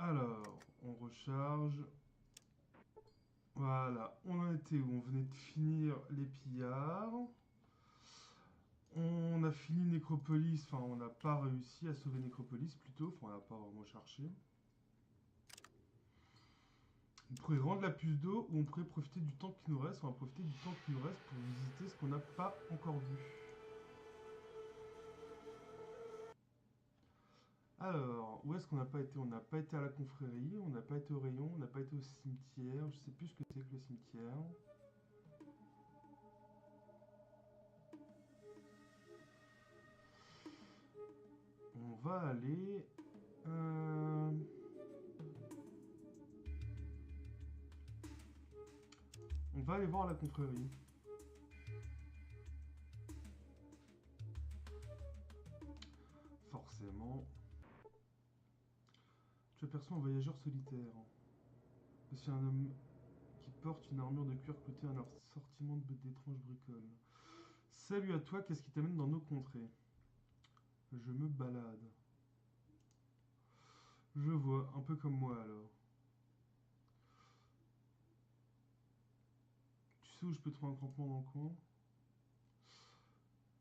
Alors, on recharge. Voilà, on en était où? On venait de finir les pillards. On a fini Nécropolis, enfin on n'a pas réussi à sauver Nécropolis plutôt, enfin on n'a pas vraiment cherché. On pourrait rendre la puce d'eau ou on pourrait profiter du temps qui nous reste. On va profiter du temps qui nous reste pour visiter ce qu'on n'a pas encore vu. Alors, où est-ce qu'on n'a pas été? On n'a pas été à la confrérie, on n'a pas été au rayon, on n'a pas été au cimetière. Je sais plus ce que c'est que le cimetière. On va aller... On va aller voir la confrérie. Forcément. Tu aperçois un voyageur solitaire. C'est un homme qui porte une armure de cuir cloutée, un assortiment d'étranges bricoles. Salut à toi, qu'est-ce qui t'amène dans nos contrées? Je me balade. Je vois, un peu comme moi alors. Tu sais où je peux trouver un campement dans le coin?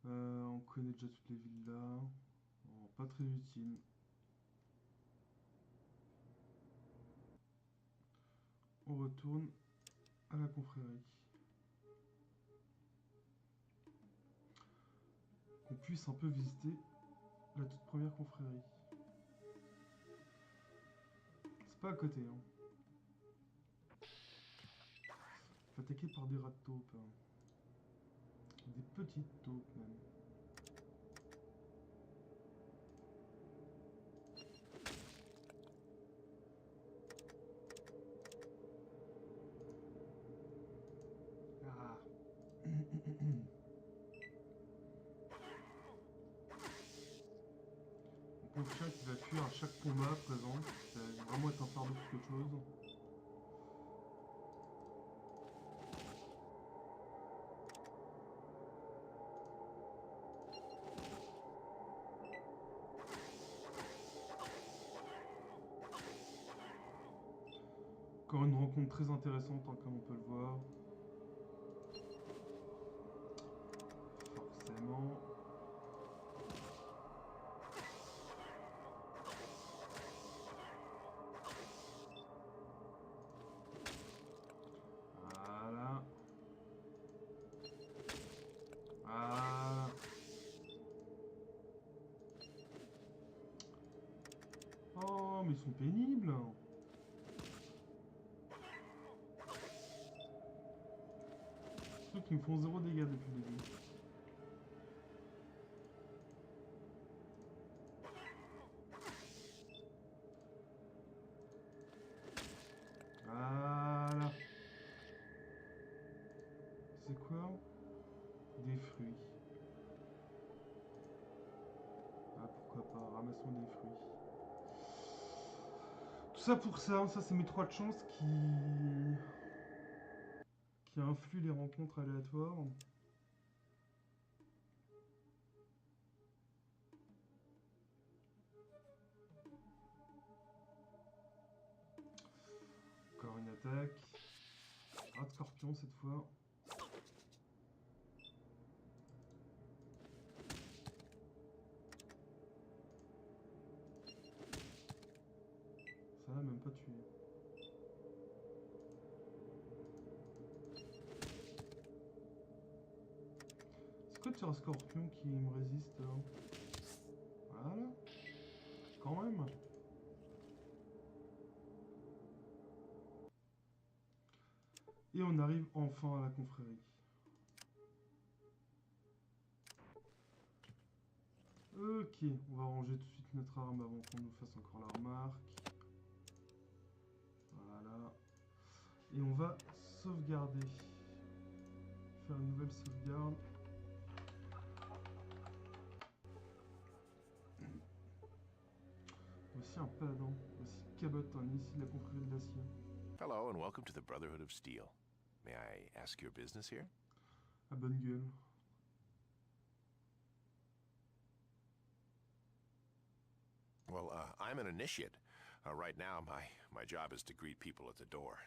On connaît déjà toutes les villes là. Oh, pas très utile. On retourne à la confrérie. Qu'on puisse un peu visiter la toute première confrérie. C'est pas à côté, hein. Fait attaquer par des rats de taupe. Hein. Des petites taupes même. Ah. Mon chien qui va fuir à chaque combat présent. Ça va vraiment être un fardeau plus qu'autre chose. Encore une rencontre très intéressante, hein, comme on peut le voir. Forcément. Voilà. Voilà. Oh, mais ils sont pénibles. Ceux qui me font zéro dégâts depuis le début. Voilà. C'est quoi? Des fruits. Ah, pourquoi pas, ramassons des fruits. Tout ça pour ça c'est mes 3 de chance qui influent les rencontres aléatoires. Encore une attaque. Rat de scorpion cette fois. Ça l'a même pas tué. C'est quoi ce scorpion qui me résiste là? Voilà. Quand même. Et on arrive enfin à la confrérie. Ok, on va ranger tout de suite notre arme avant qu'on nous fasse encore la remarque. Voilà. Et on va sauvegarder. Faire une nouvelle sauvegarde. Voici un paladin. Voici Cabot, un initié de la confrérie de l'acier. Hello and welcome to the Brotherhood of Steel. May I ask your business here? À bonne gueule. Well, I'm an initiate. Right now, my job is to greet people at the door.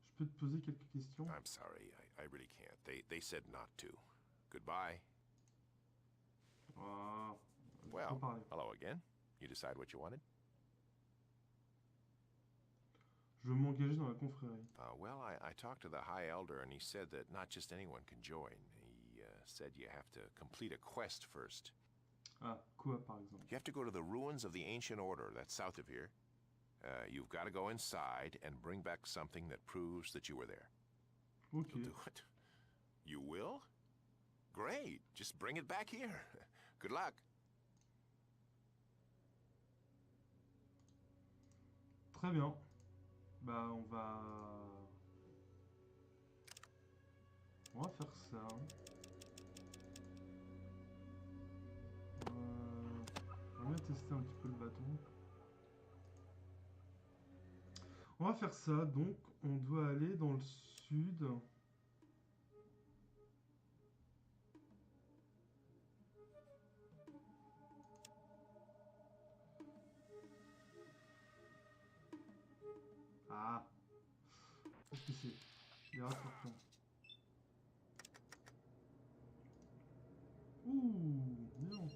Je peux te poser quelques questions? I'm sorry, I really can't. They said not to. Goodbye. Ah, Well, parler. hello again. You decide what you wanted? Je veux m'engager dans la confrérie. Well, I talked to the High Elder, and he said that not just anyone can join. He said you have to complete a quest first. Ah, quoi, par exemple? You have to go to the ruins of the Ancient Order, that's south of here. You've got to go inside and bring back something that proves that you were there. Ok. You'll do it. You will? Great. Just bring it back here. Good luck. Très bien. Bah, on va faire ça. On va tester un petit peu le bâton. On va faire ça, donc on doit aller dans le sud. Ah, qu'est-ce que c'est? Les raccourcis. Ouh, bien.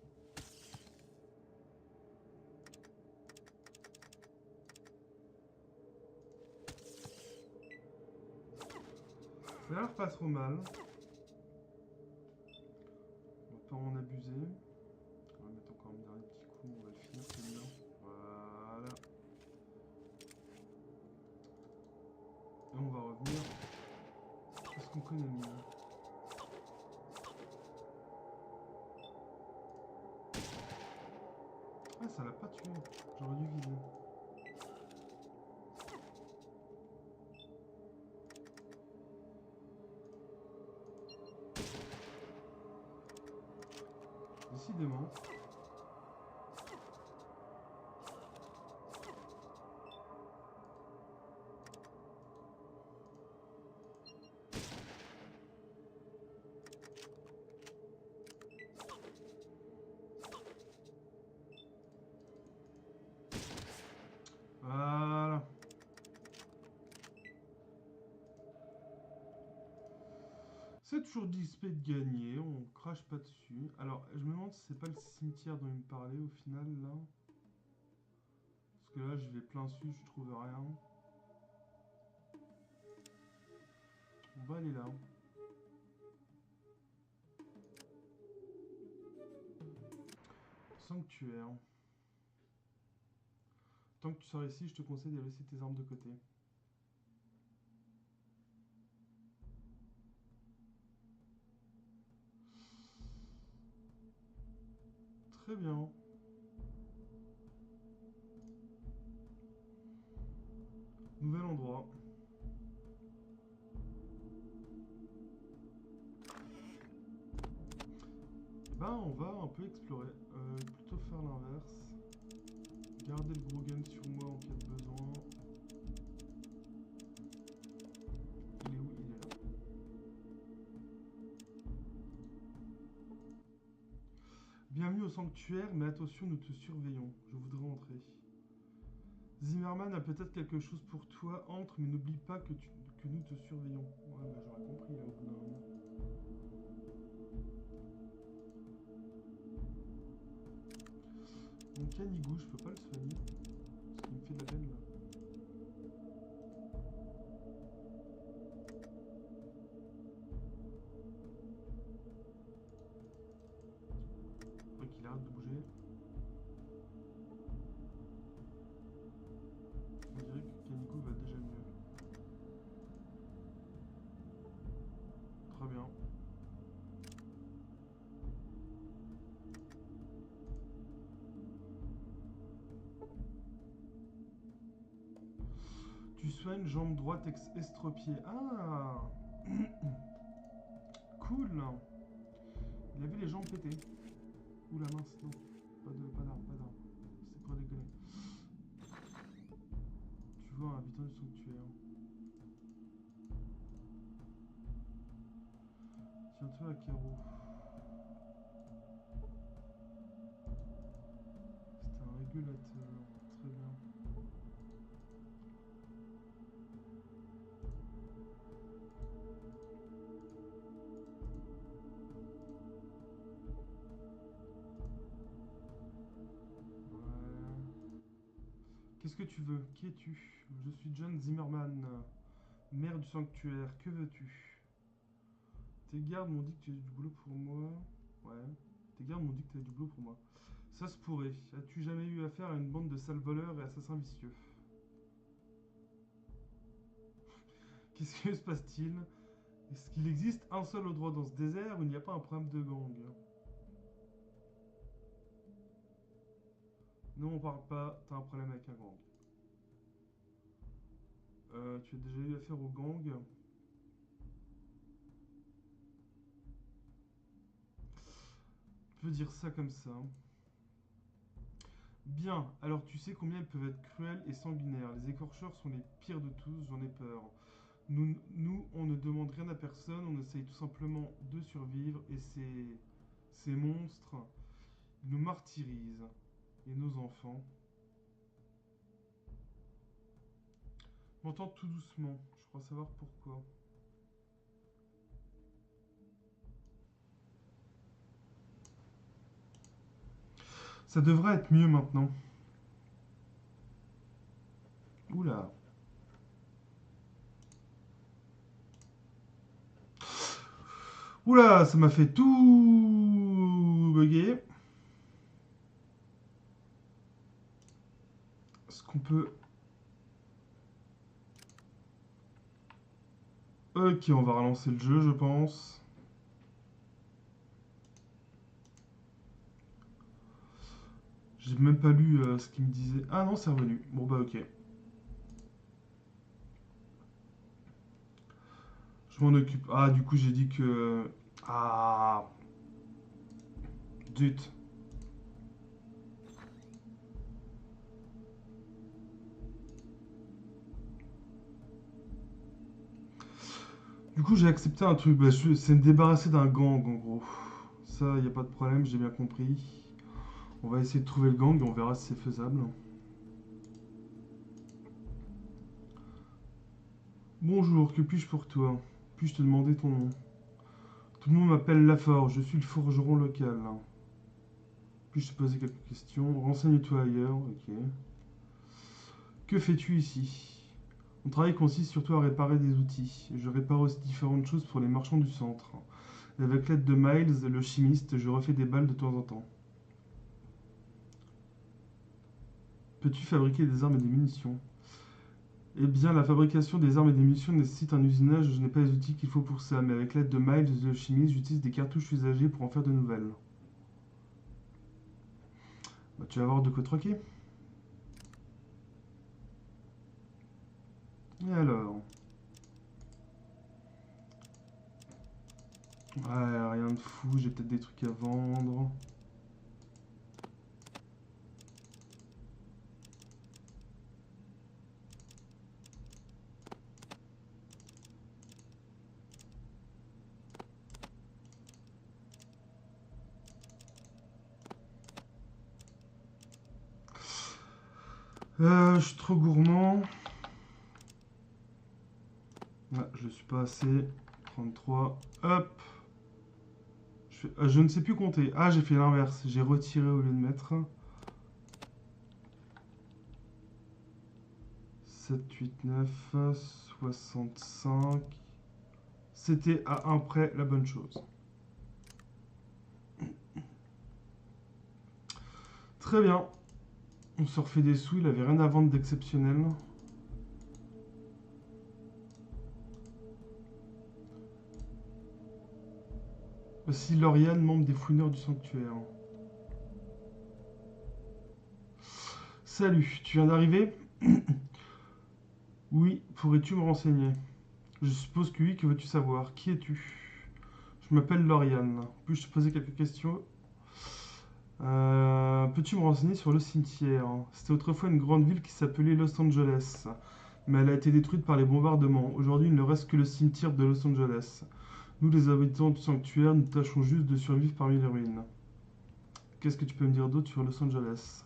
Ça a l'air pas trop mal. On va pas en abuser. On va mettre encore un dernier petit coup. On va le finir celui-là. Voilà. Et on va revenir. Est-ce qu'on connaît mieux? Ah, ça l'a pas tué. J'aurais dû viser. Décidément. Voilà. C'est toujours d'XP de gagner, on crache pas dessus. Alors, je me demande si c'est pas le cimetière dont il me parlait au final, là. Parce que là, je vais plein sud, je trouve rien. On va aller là. Sanctuaire. Tant que tu sors ici, je te conseille de laisser tes armes de côté. Très bien. Nouvel endroit. Et ben, on va un peu explorer. Plutôt faire l'inverse. Garder le gros gun sur moi en cas de besoin. Il est où? Il est là. Bienvenue au sanctuaire, mais attention, nous te surveillons. Je voudrais entrer. Zimmerman a peut-être quelque chose pour toi. Entre, mais n'oublie pas que nous te surveillons. Ouais, bah j'aurais compris là au bout d'un moment. Mon canigou, je peux pas le soigner. Parce qu'il me fait de la peine là. Faudrait qu'il arrête de bouger. On dirait que Canigou va déjà mieux. Très bien. Tu soignes jambe droite estropiée. Ah. Cool. Il avait les jambes pétées. Ouh la mince, non. Pas d'arme. C'est pas déconner. Tu vois un habitant du sanctuaire. Tiens-toi à carreau. C'était Manipulateur. Très bien. Ouais. Qu'est-ce que tu veux? Qui es-tu? Je suis John Zimmerman, maire du sanctuaire. Que veux-tu? Tes gardes m'ont dit que tu as du boulot pour moi. Ouais. Tes gardes m'ont dit que tu as du boulot pour moi. Ça se pourrait. As-tu jamais eu affaire à une bande de sales voleurs et assassins vicieux? Qu'est-ce que se passe-t-il? Est-ce qu'il existe un seul endroit dans ce désert où il n'y a pas un problème de gang? Non, on parle pas. T'as un problème avec un gang. Tu as déjà eu affaire au gang? On peut dire ça comme ça. Bien, alors tu sais combien ils peuvent être cruels et sanguinaires. Les écorcheurs sont les pires de tous, j'en ai peur. Nous, on ne demande rien à personne, on essaye tout simplement de survivre et ces monstres nous martyrisent. Et nos enfants. On m'entend tout doucement, je crois savoir pourquoi. Ça devrait être mieux maintenant. Oula. Oula, ça m'a fait tout bugger. Est-ce qu'on peut... Ok, on va relancer le jeu, je pense. J'ai même pas lu ce qu'il me disait. Ah non, c'est revenu. Bon bah ok. Je m'en occupe. Ah, du coup, j'ai dit que... Ah... Zut. Du coup, j'ai accepté un truc. Bah, c'est me débarrasser d'un gang, en gros. Ça, y a pas de problème, j'ai bien compris. On va essayer de trouver le gang et on verra si c'est faisable. Bonjour, que puis-je pour toi? Puis-je te demander ton nom? Tout le monde m'appelle Laforge, je suis le forgeron local. Puis-je te poser quelques questions? Renseigne-toi ailleurs, ok. Que fais-tu ici? Mon travail consiste surtout à réparer des outils. Je répare aussi différentes choses pour les marchands du centre. Et avec l'aide de Miles, le chimiste, je refais des balles de temps en temps. Peux-tu fabriquer des armes et des munitions? Eh bien, la fabrication des armes et des munitions nécessite un usinage, je n'ai pas les outils qu'il faut pour ça, mais avec l'aide de Miles, le chimiste, j'utilise des cartouches usagées pour en faire de nouvelles. Bah, tu vas avoir de quoi troquer. Et alors? Ouais, rien de fou, j'ai peut-être des trucs à vendre. Je suis trop gourmand. Ah, je suis pas assez. 33. Hop. Je ne sais plus compter. Ah, j'ai fait l'inverse. J'ai retiré au lieu de mettre. 7, 8, 9, 65. C'était à un près la bonne chose. Très bien. On se refait des sous. Il avait rien à vendre d'exceptionnel. Aussi Lauriane, membre des fouineurs du sanctuaire. Salut, tu viens d'arriver? Oui, pourrais-tu me renseigner? Je suppose que oui, que veux-tu savoir? Qui es-tu? Je m'appelle Lauriane. Puis-je te poser quelques questions? Peux-tu me renseigner sur le cimetière? C'était autrefois une grande ville qui s'appelait Los Angeles, mais elle a été détruite par les bombardements. Aujourd'hui, il ne reste que le cimetière de Los Angeles. Nous, les habitants du sanctuaire, nous tâchons juste de survivre parmi les ruines. Qu'est-ce que tu peux me dire d'autre sur Los Angeles?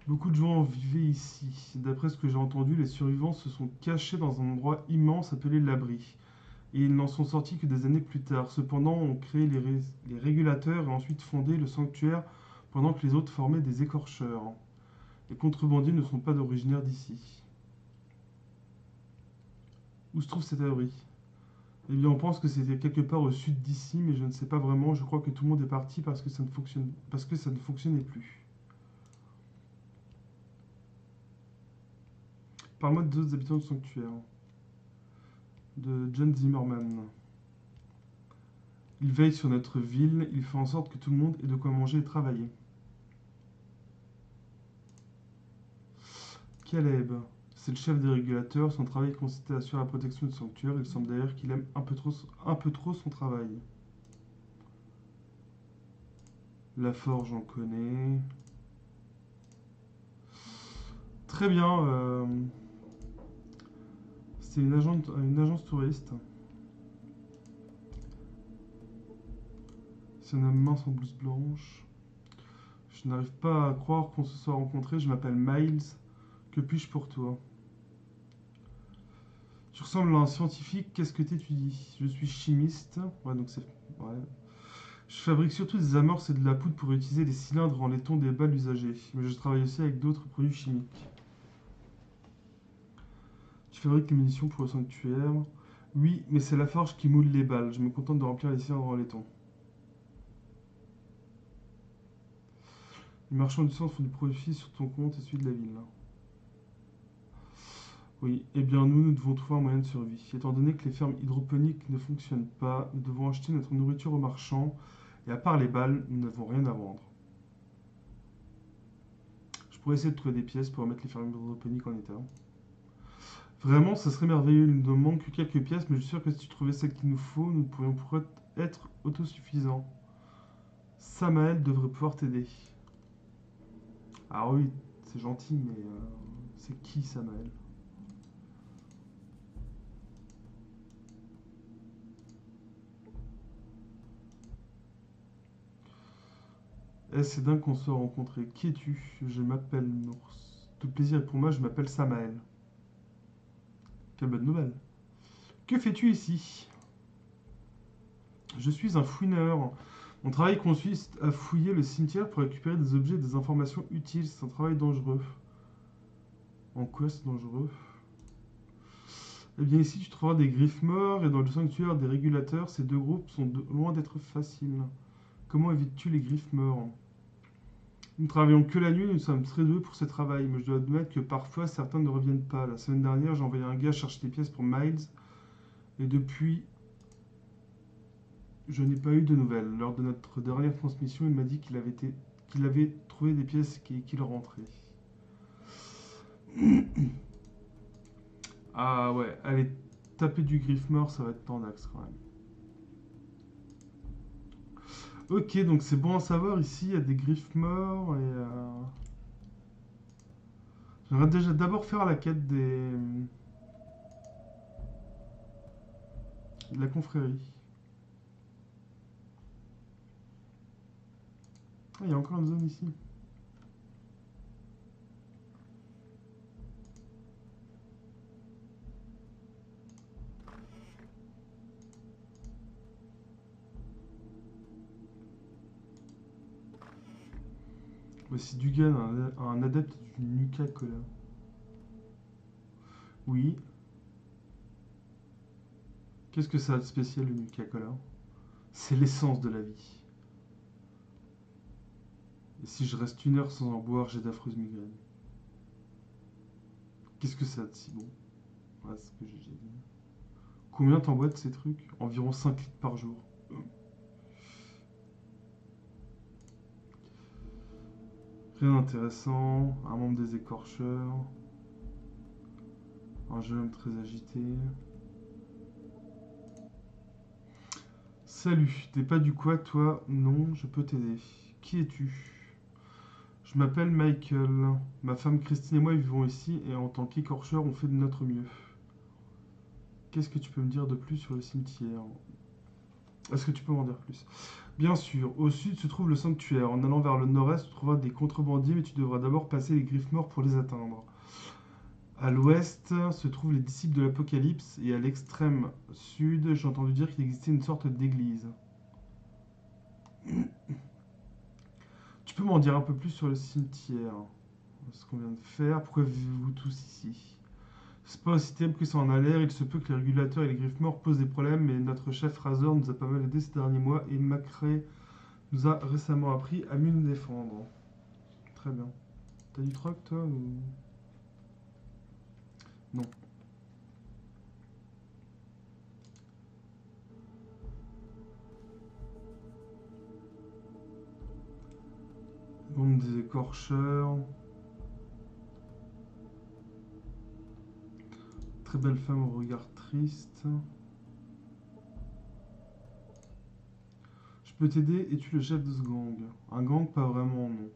Beaucoup de gens vivaient ici. D'après ce que j'ai entendu, les survivants se sont cachés dans un endroit immense appelé l'abri. Et ils n'en sont sortis que des années plus tard. Cependant, on créé les régulateurs et ensuite fondé le sanctuaire pendant que les autres formaient des écorcheurs. Les contrebandiers ne sont pas originaires d'ici. Où se trouve cet abri? Eh bien, on pense que c'était quelque part au sud d'ici, mais je ne sais pas vraiment. Je crois que tout le monde est parti parce que ça ne fonctionnait plus. Parle-moi de deux habitants du sanctuaire. De John Zimmerman. Il veille sur notre ville, il fait en sorte que tout le monde ait de quoi manger et travailler. Caleb, c'est le chef des régulateurs, son travail consistait à assurer la protection du sanctuaire, il semble d'ailleurs qu'il aime un peu trop son travail. La forge, on connaît. Très bien, c'est une agence touriste. C'est un homme mince en blouse blanche. Je n'arrive pas à croire qu'on se soit rencontrés, je m'appelle Miles. Que puis-je pour toi? Tu ressembles à un scientifique, qu'est-ce que t'étudies? Je suis chimiste. Ouais, donc c'est... Ouais. Je fabrique surtout des amorces et de la poudre pour utiliser des cylindres en laiton des balles usagées. Mais je travaille aussi avec d'autres produits chimiques. Tu fabriques les munitions pour le sanctuaire? Oui, mais c'est la forge qui moule les balles. Je me contente de remplir les cylindres en laiton. Les marchands du centre font du profit sur ton compte et celui de la ville. Oui, eh bien nous devons trouver un moyen de survie. Étant donné que les fermes hydroponiques ne fonctionnent pas, nous devons acheter notre nourriture aux marchands. Et à part les balles, nous n'avons rien à vendre. Je pourrais essayer de trouver des pièces pour remettre les fermes hydroponiques en état. Vraiment, ça serait merveilleux. Il ne nous manque que quelques pièces, mais je suis sûr que si tu trouvais celles qu'il nous faut, nous pourrions être autosuffisants. Samael devrait pouvoir t'aider. Ah oui, c'est gentil, mais c'est qui Samael? Eh, c'est dingue qu'on se soit rencontrés. Qui es-tu? Je m'appelle Nours. Tout plaisir est pour moi, je m'appelle Samael. Quelle bonne nouvelle. Que fais-tu ici? Je suis un fouineur. Mon travail consiste à fouiller le cimetière pour récupérer des objets et des informations utiles. C'est un travail dangereux. En quoi c'est dangereux? Eh bien ici tu trouveras des griffes morts et dans le sanctuaire des régulateurs, ces deux groupes sont loin d'être faciles. Comment évites-tu les griffes morts? Nous ne travaillons que la nuit, nous sommes très doués pour ce travail, mais je dois admettre que parfois certains ne reviennent pas. La semaine dernière, j'ai envoyé un gars chercher des pièces pour Miles, et depuis, je n'ai pas eu de nouvelles. Lors de notre dernière transmission, il m'a dit qu'il avait trouvé des pièces et qu'il rentrait. Ah ouais, allez, taper du griffe mort, ça va être tendax quand même. Ok, donc c'est bon à savoir, ici il y a des griffes morts et... J'aimerais déjà d'abord faire la quête de la confrérie. Ah, il y a encore une zone ici. Voici Dugan, un adepte du Nuka-Cola. Oui. Qu'est-ce que ça a de spécial le Nuka-Cola? C'est l'essence de la vie. Et si je reste une heure sans en boire, j'ai d'affreuses migraines. Qu'est-ce que ça a de si bon? Ouais, c'est ce que j'ai déjà dit. Combien t'en bois de ces trucs? Environ 5 litres par jour. Rien d'intéressant. Un membre des écorcheurs. Un jeune homme très agité. Salut, t'es pas du quoi toi? Non, je peux t'aider. Qui es-tu? Je m'appelle Michael. Ma femme Christine et moi vivons ici et en tant qu'écorcheur, on fait de notre mieux. Qu'est-ce que tu peux me dire de plus sur le cimetière? Est-ce que tu peux m'en dire plus? Bien sûr, au sud se trouve le sanctuaire. En allant vers le nord-est, tu trouveras des contrebandiers, mais tu devras d'abord passer les griffes morts pour les atteindre. À l'ouest se trouvent les disciples de l'Apocalypse, et à l'extrême sud, j'ai entendu dire qu'il existait une sorte d'église. Tu peux m'en dire un peu plus sur le cimetière? Ce qu'on vient de faire? Pourquoi vivez-vous tous ici? C'est pas aussi terrible que ça en a l'air, il se peut que les régulateurs et les griffes morts posent des problèmes, mais notre chef Razor nous a pas mal aidé ces derniers mois, et Macrae nous a récemment appris à mieux nous défendre. Très bien. T'as du troc, toi, ou... Non. Monde des écorcheurs. Très belle femme au regard triste. Je peux t'aider, es-tu le chef de ce gang? Un gang, pas vraiment, non.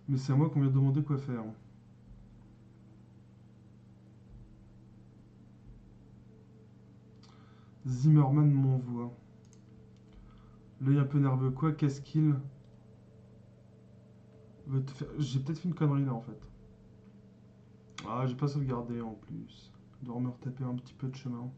Mais c'est à moi qu'on vient demander quoi faire. Zimmerman m'envoie. L'œil un peu nerveux, quoi? Qu'est-ce qu'il veut te faire? J'ai peut-être fait une connerie là en fait. Ah, j'ai pas sauvegardé en plus. Je dois me retaper un petit peu de chemin.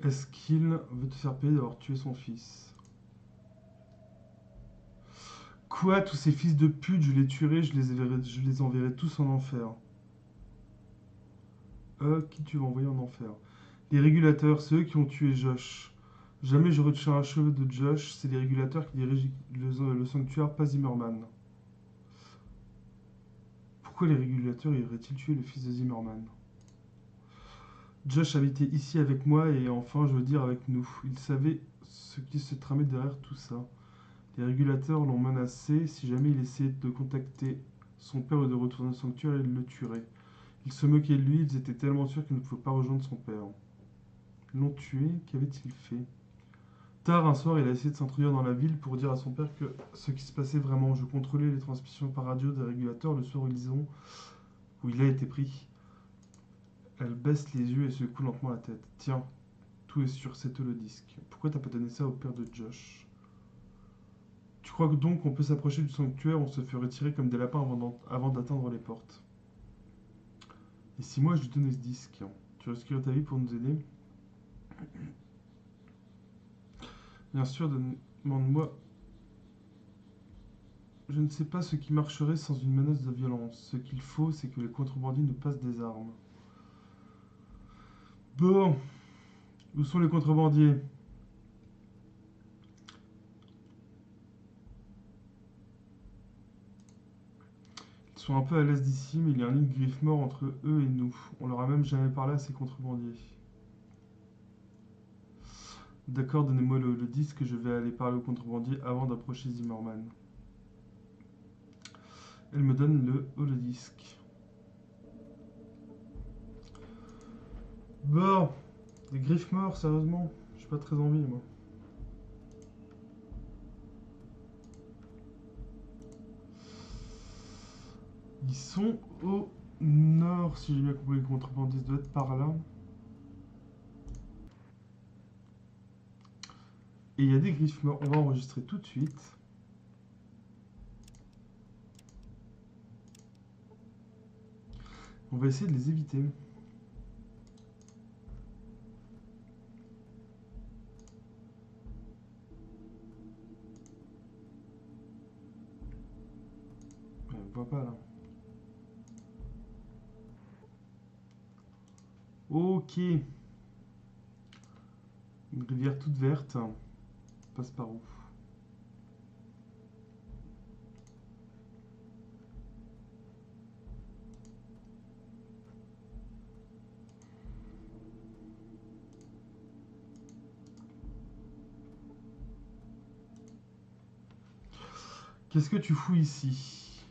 Est-ce qu'il veut te faire payer d'avoir tué son fils? Quoi? Tous ces fils de pute, je les tuerai, je les enverrai tous en enfer. Qui tu vas envoyer en enfer? Les régulateurs, c'est eux qui ont tué Josh. Jamais je retiens un cheveu de Josh, c'est les régulateurs qui dirigent le sanctuaire, pas Zimmerman. Pourquoi les régulateurs auraient-ils tué le fils de Zimmerman? Josh habitait ici avec moi et enfin, je veux dire avec nous. Il savait ce qui se tramait derrière tout ça. Les régulateurs l'ont menacé. Si jamais il essayait de contacter son père ou de retourner au sanctuaire, ils le tueraient. Ils se moquaient de lui, ils étaient tellement sûrs qu'il ne pouvait pas rejoindre son père. Ils l'ont tué, qu'avait-il fait? Tard un soir, il a essayé de s'introduire dans la ville pour dire à son père que ce qui se passait vraiment. Je contrôlais les transmissions par radio des régulateurs le soir où il a été pris. Elle baisse les yeux et secoue lentement la tête. Tiens, tout est sur cette le disque. Pourquoi t'as pas donné ça au père de Josh? Tu crois que donc qu'on peut s'approcher du sanctuaire, on se fait retirer comme des lapins avant d'atteindre les portes? Et si moi je lui donnais ce disque, tu risquerais ta vie pour nous aider? Bien sûr, demande-moi. Je ne sais pas ce qui marcherait sans une menace de violence. Ce qu'il faut, c'est que les contrebandiers nous passent des armes. Bon, où sont les contrebandiers? Ils sont un peu à l'est d'ici, mais il y a un lit de griffes morts entre eux et nous. On leur a même jamais parlé à ces contrebandiers. D'accord, donnez-moi le disque, je vais aller parler aux contrebandiers avant d'approcher Zimmerman. Elle me donne le holodisque. Bon, des griffes morts, sérieusement? J'ai pas très envie, moi. Ils sont au nord, si j'ai bien compris. Les contrebandistes doivent être par là. Et il y a des griffes morts. On va enregistrer tout de suite. On va essayer de les éviter. On ne voit pas là. Ok. Une rivière toute verte. On passe par où? Qu'est-ce que tu fous ici?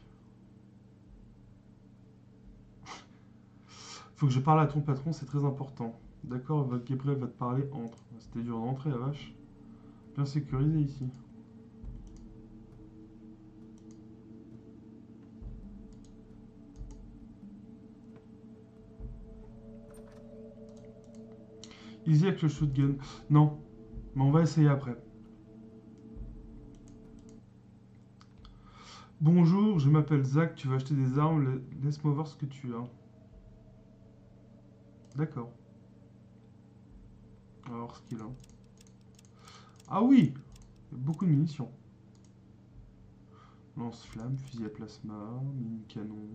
Faut que je parle à ton patron, c'est très important. D'accord, Gabriel va te parler, entre. C'était dur d'entrer, la vache. Bien sécurisé ici. Easy avec le shotgun. Non, mais on va essayer après. Bonjour, je m'appelle Zach, tu vas acheter des armes, laisse-moi voir ce que tu as. D'accord. Alors, ce qu'il a. Ah oui, beaucoup de munitions. Lance-flamme, fusil à plasma, mini-canon.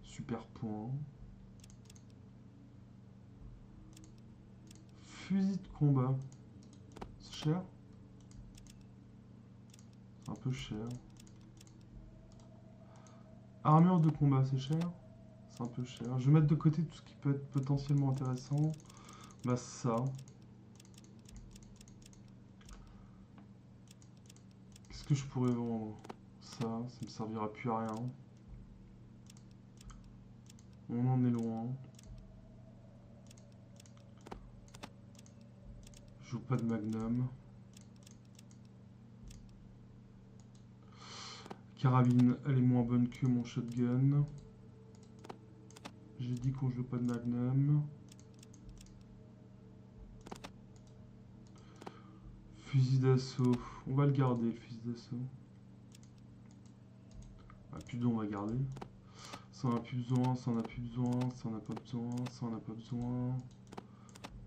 Super point. Fusil de combat. C'est cher? C'est un peu cher. Armure de combat, c'est cher? C'est un peu cher. Je vais mettre de côté tout ce qui peut être potentiellement intéressant. Bah ça. Qu'est-ce que je pourrais vendre? Ça me servira plus à rien. On en est loin. Je joue pas de magnum. Carabine, elle est moins bonne que mon shotgun. J'ai dit qu'on joue pas de magnum. Fusil d'assaut. On va le garder, le fusil d'assaut. Ah, plus besoin, on va garder. Ça on a plus besoin, ça on a plus besoin, ça on a pas besoin, ça on a pas besoin.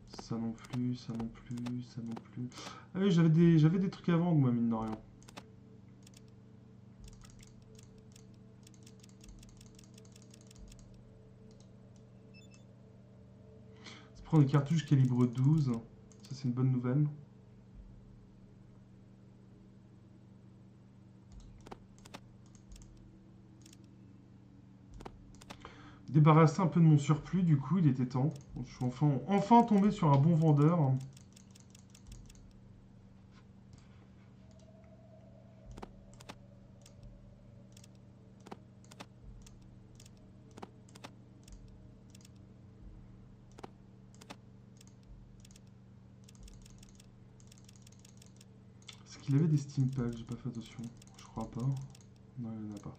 Ça non plus, ça non plus, ça non plus. Ah oui, j'avais des trucs à vendre, moi, mine de rien. Ça prend des cartouches calibre 12. Ça, c'est une bonne nouvelle. Débarrasser un peu de mon surplus, du coup, il était temps. Je suis enfin tombé sur un bon vendeur. Est-ce qu'il avait des steam packs? J'ai pas fait attention. Je crois pas. Non, il n'y en a pas.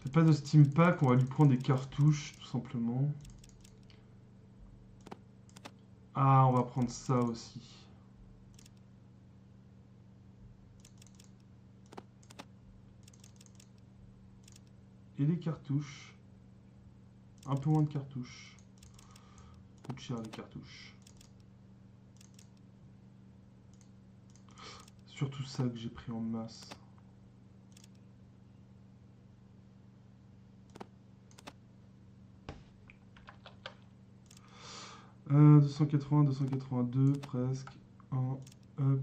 Il n'y a pas de steam pack, on va lui prendre des cartouches, tout simplement. Ah, on va prendre ça aussi. Et les cartouches. Un peu moins de cartouches. Coûte cher les cartouches. Surtout ça que j'ai pris en masse. Euh, 280, 282, presque. 1, hop.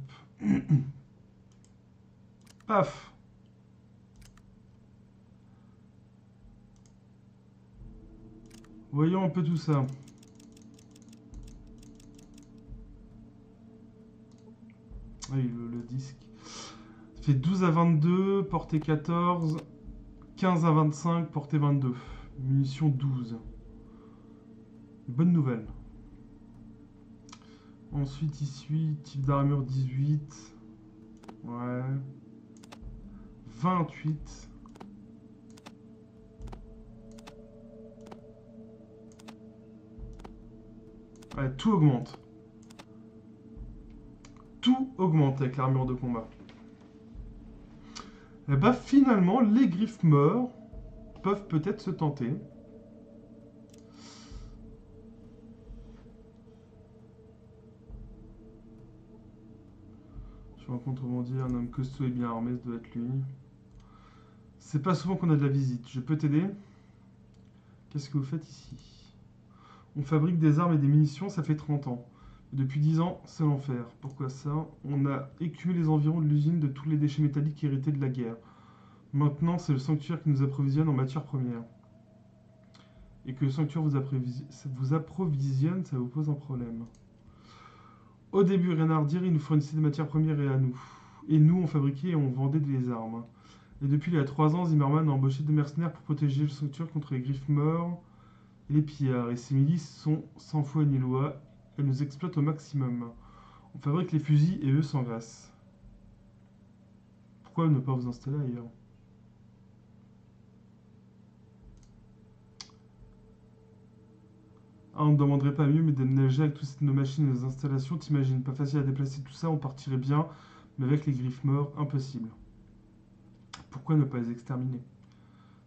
Paf! Voyons un peu tout ça. Ah oui, le disque. Ça fait 12 à 22, portée 14. 15 à 25, portée 22. Munitions 12. Bonne nouvelle. Ensuite, il suit type d'armure 18. Ouais. 28. Ouais, tout augmente. Tout augmente avec l'armure de combat. Et bah finalement, les griffes morts peuvent peut-être se tenter. Je rencontre dire un homme costaud et bien armé, ça doit être lui. C'est pas souvent qu'on a de la visite. Je peux t'aider? Qu'est-ce que vous faites ici? On fabrique des armes et des munitions, ça fait 30 ans. Depuis 10 ans, c'est l'enfer. Pourquoi ça? On a écumé les environs de l'usine de tous les déchets métalliques hérités de la guerre. Maintenant, c'est le sanctuaire qui nous approvisionne en matières premières. Et que le sanctuaire vous approvisionne, ça vous pose un problème. Au début, rien à redire, il nous fournissait des matières premières et à nous. Et nous, on fabriquait et on vendait des armes. Et depuis il y a 3 ans, Zimmerman a embauché des mercenaires pour protéger le sanctuaire contre les griffes morts et les pillards. Et ces milices sont sans foi ni loi. Elles nous exploitent au maximum. On fabrique les fusils et eux s'engraissent. Pourquoi ne pas vous installer ailleurs? Ah, on ne demanderait pas mieux, mais déménager avec toutes nos machines et nos installations, t'imagines, pas facile à déplacer tout ça, on partirait bien, mais avec les griffes morts, impossible. Pourquoi ne pas les exterminer?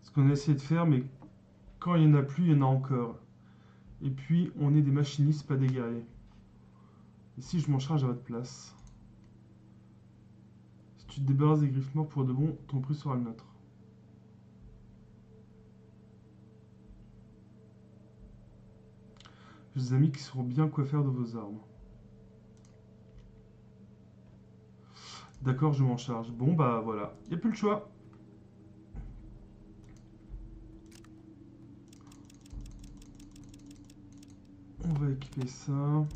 Ce qu'on a essayé de faire, mais quand il n'y en a plus, il y en a encore. Et puis, on est des machinistes, pas des guerriers. Et si je m'en charge à votre place? Si tu te débarrasses des griffes morts pour de bon, ton prix sera le nôtre. J'ai des amis qui sauront bien quoi faire de vos armes. D'accord, je m'en charge. Bon, bah voilà. Il n'y a plus le choix. On va équiper ça.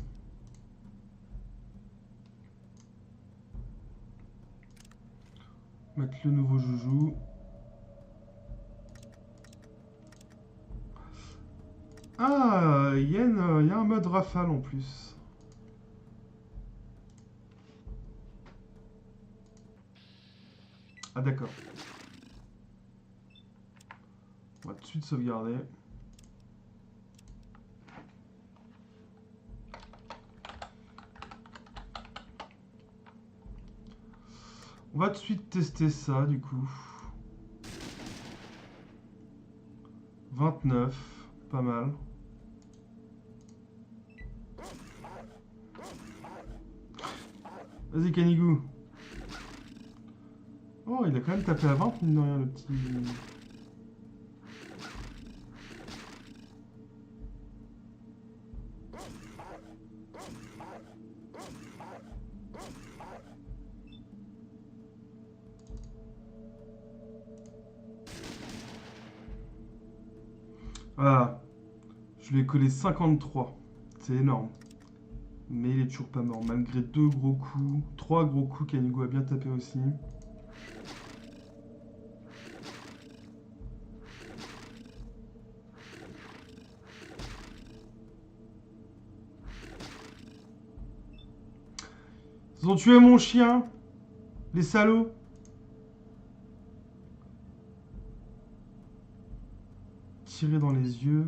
Mettre le nouveau joujou. Ah, il y a un mode rafale en plus. Ah d'accord. On va tout de suite sauvegarder. On va tout de suite tester ça du coup. 29, pas mal. Vas-y Canigou. Oh, il a quand même tapé à 20, mine de rien, le petit... Voilà. Je lui ai collé 53. C'est énorme. Mais il est toujours pas mort, malgré 2 gros coups. 3 gros coups, Canigou a bien tapé aussi. Ils ont tué mon chien. Les salauds. Tiré dans les yeux.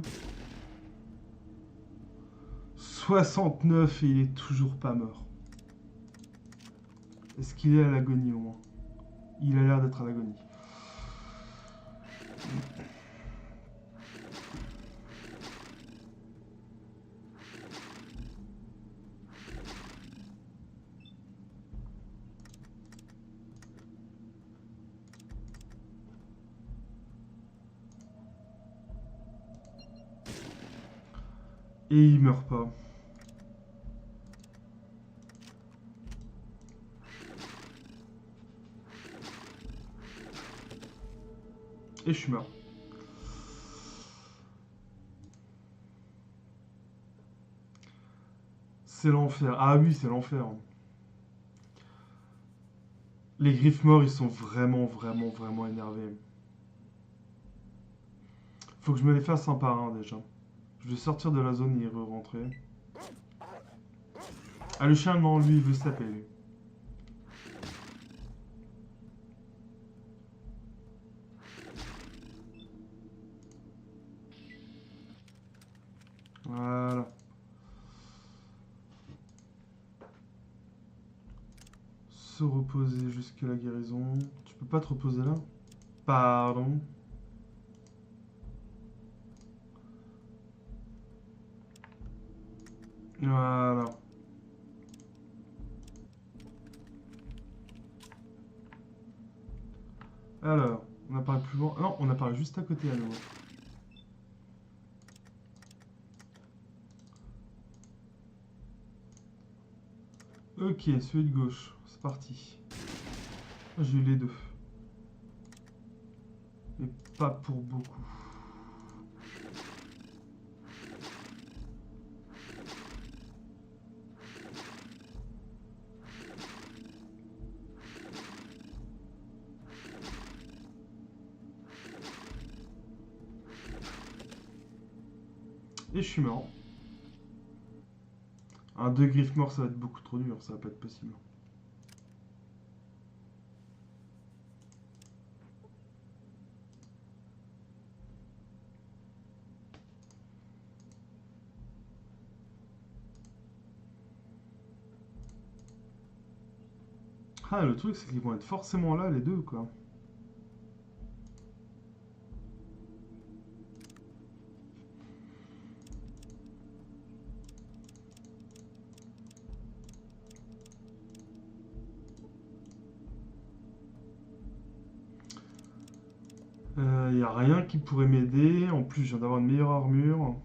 69 et il est toujours pas mort. Est-ce qu'il est à l'agonie au moins? Il a l'air d'être à l'agonie. Et il meurt pas. Et je suis mort. C'est l'enfer. Ah oui, c'est l'enfer. Les griffes morts, ils sont vraiment, vraiment, vraiment énervés. Faut que je me les fasse un par un déjà. Je vais sortir de la zone et y re-rentrer. Ah, le chien, non, lui, il veut se taper, lui. Voilà. Se reposer jusqu'à la guérison. Tu peux pas te reposer là? Pardon. Voilà. Alors, on apparaît plus loin. Non, on apparaît juste à côté à nouveau. Ok, celui de gauche. C'est parti. J'ai eu les deux. Et pas pour beaucoup. Et je suis mort. Un 2 griffes morts, ça va être beaucoup trop dur. Ça va pas être possible. Ah, le truc, c'est qu'ils vont être forcément là, les deux, quoi. Y a rien qui pourrait m'aider. En plus, je viens d'avoir une meilleure armure.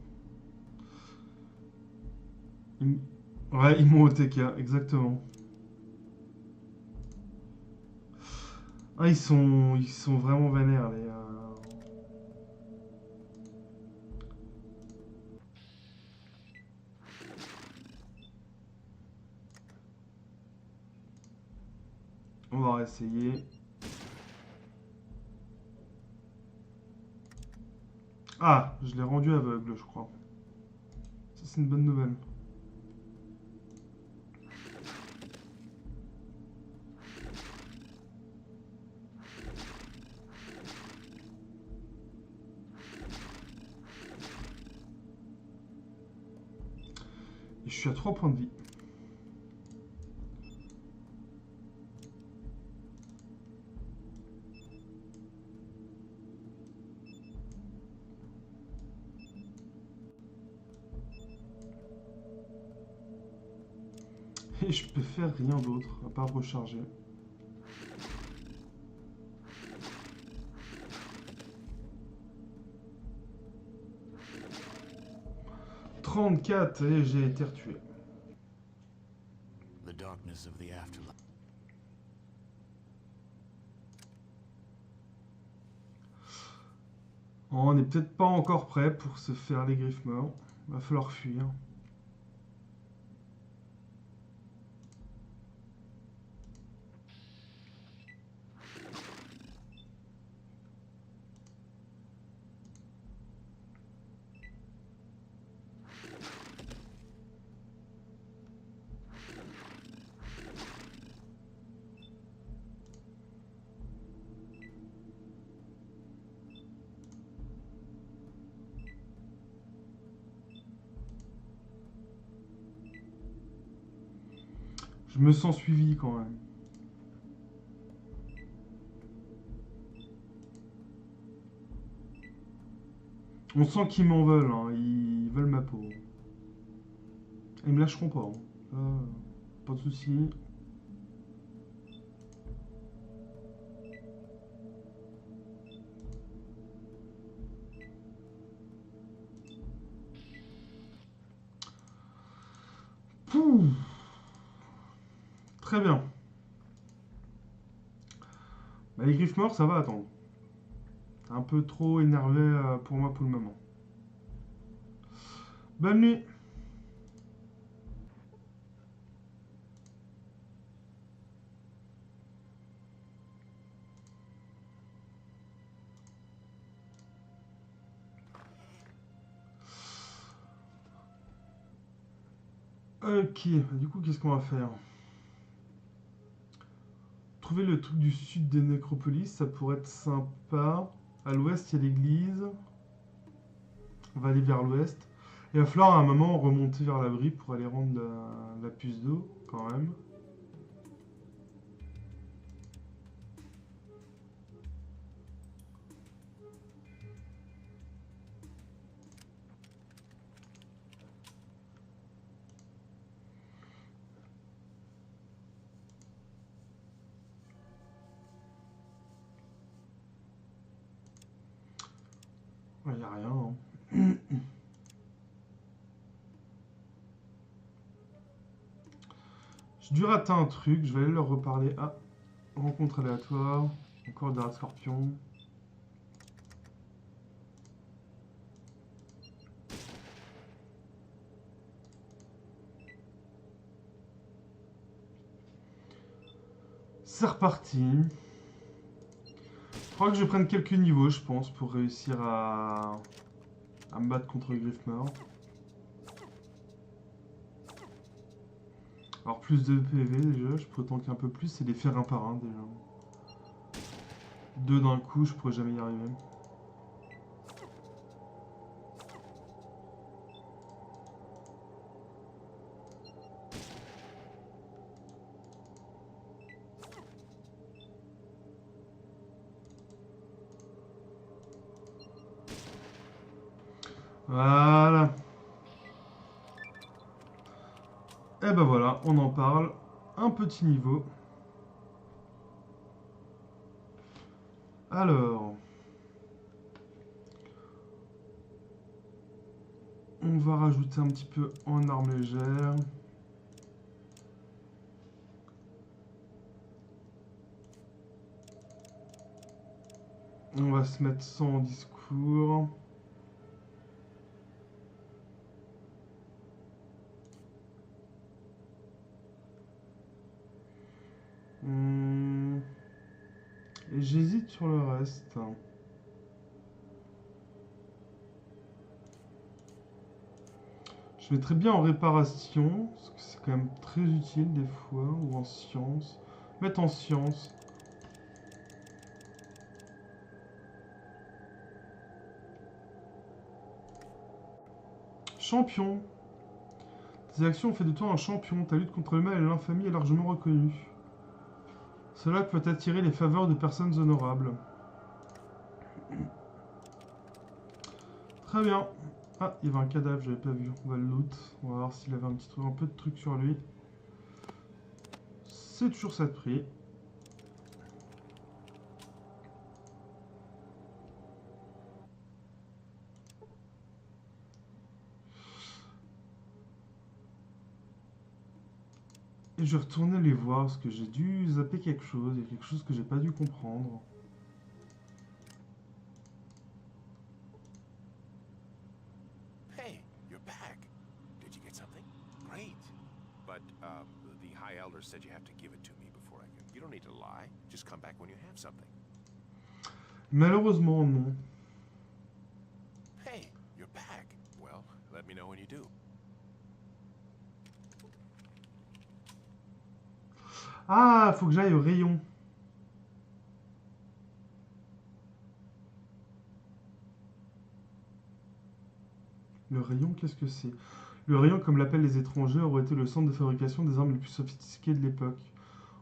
Ils Ouais, ils m'ont au TK, exactement. Ah, ils sont vraiment vénères, les. On va essayer. Ah, je l'ai rendu aveugle, je crois. Ça, c'est une bonne nouvelle. Et je suis à 3 points de vie. Et je peux faire rien d'autre, à part recharger. 34 et j'ai été retué. The darkness of the afterlife. On n'est peut-être pas encore prêt pour se faire les griffes morts. Va falloir fuir. Je me sens suivi quand même. On sent qu'ils m'en veulent, hein. Ils veulent ma peau. Ils me lâcheront pas, hein. Pas de soucis. Pouh. Très bien. Bah, les griffes morts, ça va attendre. Un peu trop énervé pour moi pour le moment. Bonne nuit. Ok, du coup, qu'est-ce qu'on va faire? Trouver le truc du sud des nécropolis, ça pourrait être sympa. À l'ouest, il y a l'église. On va aller vers l'ouest. Il va falloir à un moment remonter vers l'abri pour aller rendre la puce d'eau, quand même. Il n'y a rien, hein. J'ai dû rater un truc, je vais aller leur reparler. Ah, rencontre aléatoire. Encore des rats scorpions. C'est reparti. Je crois que je vais prendre quelques niveaux, je pense, pour réussir à me battre contre Griffmore. Alors plus de PV déjà, je pourrais tanker un peu plus et les faire un par un déjà. Deux d'un coup, je pourrais jamais y arriver. Voilà. Et ben voilà, on en parle. Un petit niveau. Alors, on va rajouter un petit peu en arme légère. On va se mettre ça en discours. Hmm. Et j'hésite sur le reste. Je mettrais bien en réparation, parce que c'est quand même très utile des fois, ou en science. Mettre en science. Champion. Tes actions ont fait de toi un champion. Ta lutte contre le mal et l'infamie est largement reconnue. Cela peut attirer les faveurs de personnes honorables. Très bien. Ah, il y avait un cadavre, j'avais pas vu. On va le loot. On va voir s'il avait un petit truc, un peu de truc sur lui. C'est toujours ça de prix. Et je vais retourner les voir parce que j'ai dû zapper quelque chose. Il y a quelque chose que j'ai pas dû comprendre. Hey, you're back. Did you get something? Great. But the High Elder said you have to give it to me before I can. You don't need to lie. Just come back when you have something. Malheureusement, non. Hey, you're back. Well, let me know when you do. Ah, faut que j'aille au rayon. Le rayon, qu'est-ce que c'est? Le rayon, comme l'appellent les étrangers, aurait été le centre de fabrication des armes les plus sophistiquées de l'époque.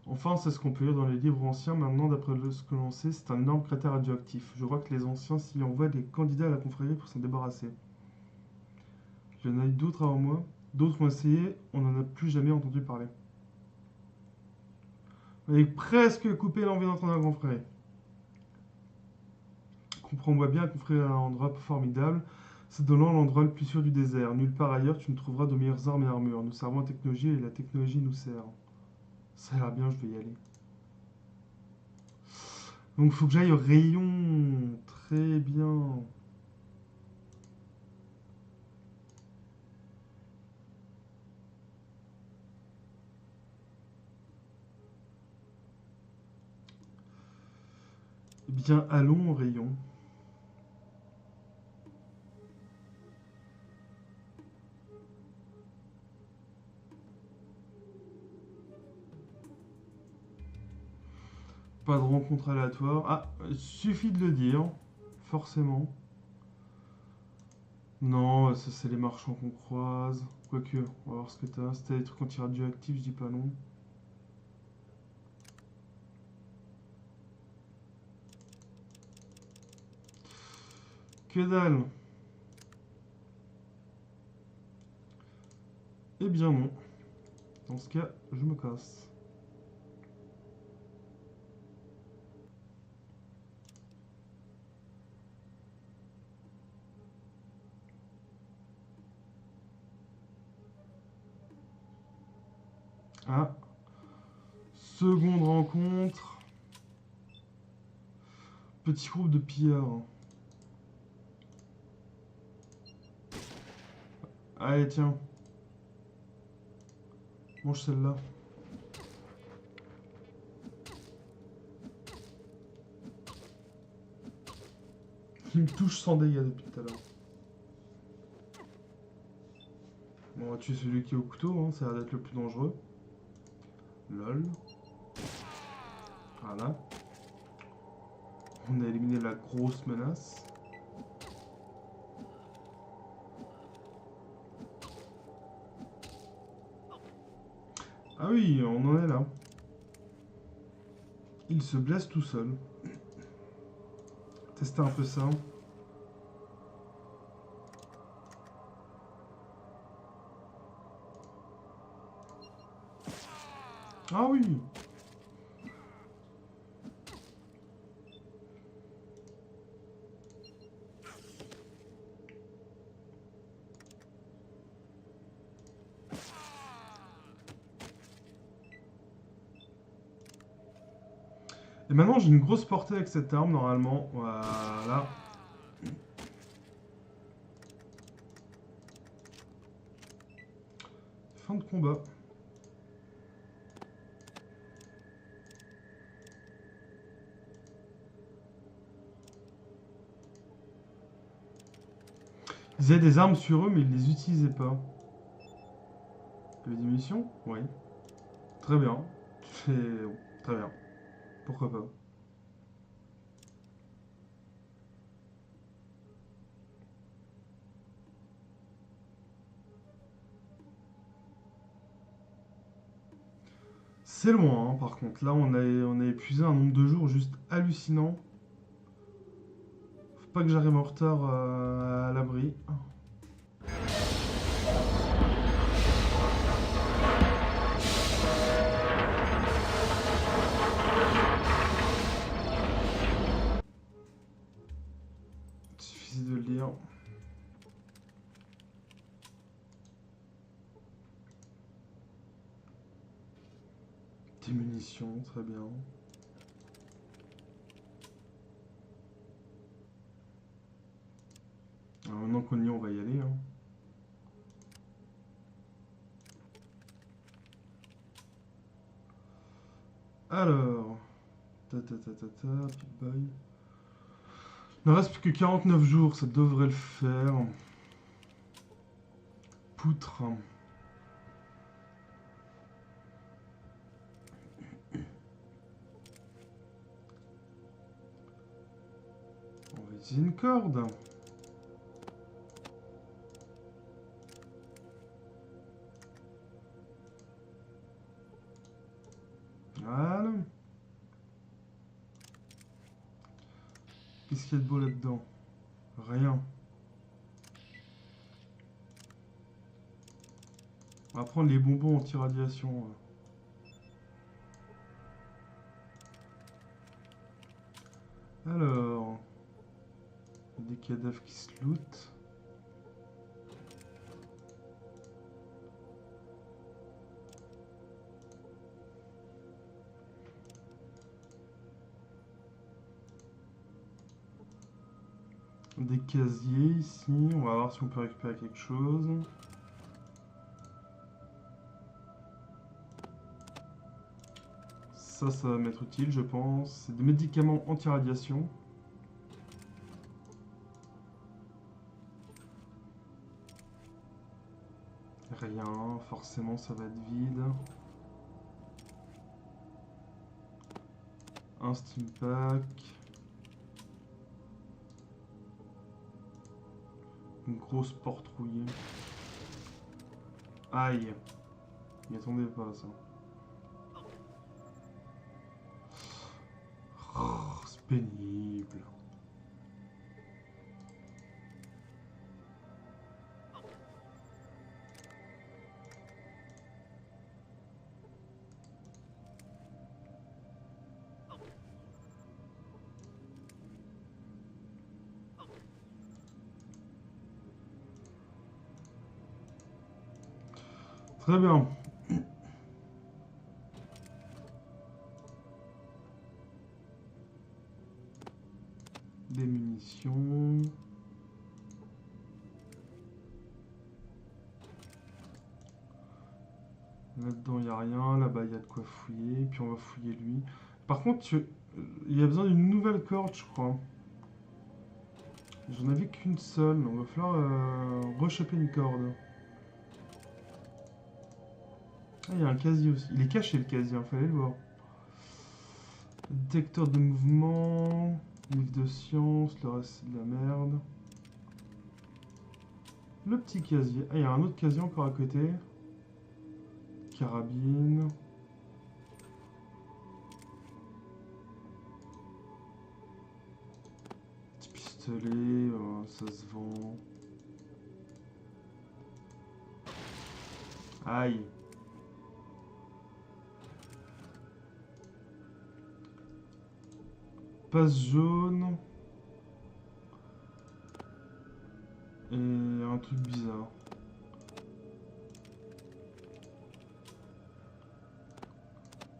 Enfin, c'est ce qu'on peut lire dans les livres anciens. Maintenant, d'après ce que l'on sait, c'est un énorme cratère radioactif. Je crois que les anciens s'y envoient des candidats à la confrérie pour s'en débarrasser. Il y en a eu d'autres avant moi. D'autres ont essayé, on n'en a plus jamais entendu parler. On avait presque coupé l'envie d'entrer dans la confrérie. Comprends-moi bien, la confrérie est un endroit formidable. C'est de loin l'endroit le plus sûr du désert. Nulle part ailleurs tu ne trouveras de meilleures armes et armures. Nous servons la technologie et la technologie nous sert. Ça a l'air bien, je vais y aller. Donc faut que j'aille au rayon. Très bien. Eh bien, allons au rayon. Pas de rencontre aléatoire. Ah, suffit de le dire. Forcément. Non, ça c'est les marchands qu'on croise. Quoique, on va voir ce que t'as. Si t'as des trucs anti-radioactifs, je dis pas non. Que dalle. Eh bien non. Dans ce cas, je me casse. Ah. Seconde rencontre. Petit groupe de pillards. Allez, tiens. Mange celle-là. Il me touche sans dégâts depuis tout à l'heure. Bon, on va tuer celui qui est au couteau, hein, ça a l'air d'être le plus dangereux. Lol. Voilà. On a éliminé la grosse menace. Ah oui, on en est là. Il se blesse tout seul. Tester un peu ça. Ah oui. Et maintenant j'ai une grosse portée avec cette arme normalement. Voilà. Fin de combat. Ils avaient des armes sur eux mais ils les utilisaient pas. Il y avait des munitions? Oui. Très bien. Très bien. Pourquoi pas. C'est loin, hein, par contre. Là, on a épuisé un nombre de jours juste hallucinant. Faut pas que j'arrive en retard à l'abri. Il suffisait de le lire. Des munitions, très bien. Alors maintenant qu'on y est, on va y aller. Hein. Alors. Pip boy. Il ne reste plus que 49 jours, ça devrait le faire. Poutre. On va utiliser une corde. Voilà. Qu'est-ce qu'il y a de beau là-dedans? Rien. On va prendre les bonbons anti-radiation. Alors, il y a des cadavres qui se lootent. Des casiers ici, on va voir si on peut récupérer quelque chose. Ça va m'être utile, je pense. C'est des médicaments anti-radiation. Rien, forcément ça va être vide. Un steam pack. Une grosse porte rouillée. Aïe. M'y attendais pas ça. Oh, c'est pénible. Très bien. Des munitions. Là-dedans, il n'y a rien. Là-bas, il y a de quoi fouiller. Puis on va fouiller lui. Par contre, il y a besoin d'une nouvelle corde, je crois. J'en avais qu'une seule. Donc il va falloir rechoper une corde. Ah, il y a un casier aussi. Il est caché le casier, il fallait le voir. Détecteur de mouvement. Livre de science. Le reste, c'est de la merde. Le petit casier. Ah, il y a un autre casier encore à côté. Carabine. Petit pistolet. Ça se vend. Aïe. passe jaune. Et un truc bizarre.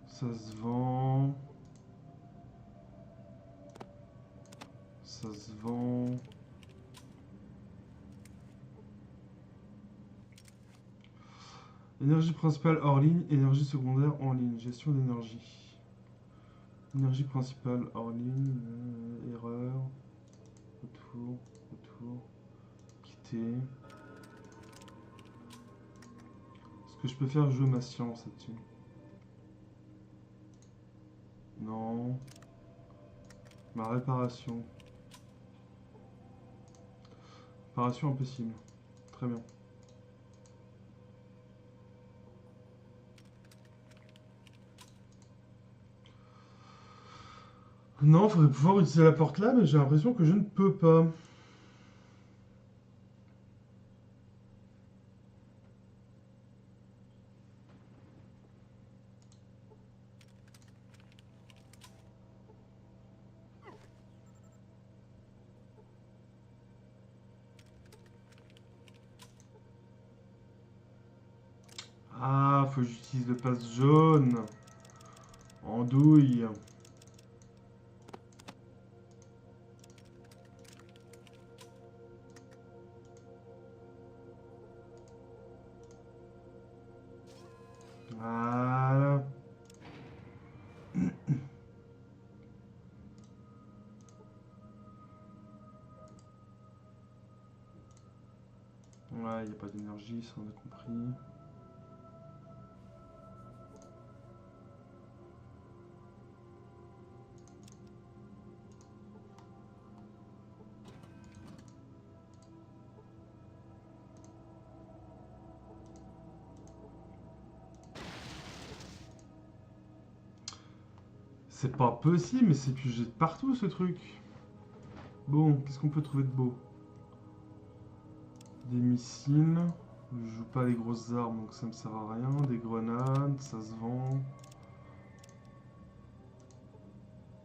Ça se vend. Ça se vend. Énergie principale hors ligne, énergie secondaire en ligne. Gestion d'énergie. Énergie principale hors ligne. Erreur. Retour. Retour. Quitter. Est-ce que je peux faire jouer ma science là-dessus? Non. Ma réparation. Réparation impossible. Très bien. Non, il faudrait pouvoir utiliser la porte là, mais j'ai l'impression que je ne peux pas. Ah, faut que j'utilise le passe jaune. Andouille. Voilà. Ouais, il n'y a pas d'énergie, ça on a compris. C'est pas possible, mais c'est pigé de partout ce truc. Bon, qu'est-ce qu'on peut trouver de beau? Des missiles. Je joue pas les grosses armes, donc ça me sert à rien. Des grenades, ça se vend.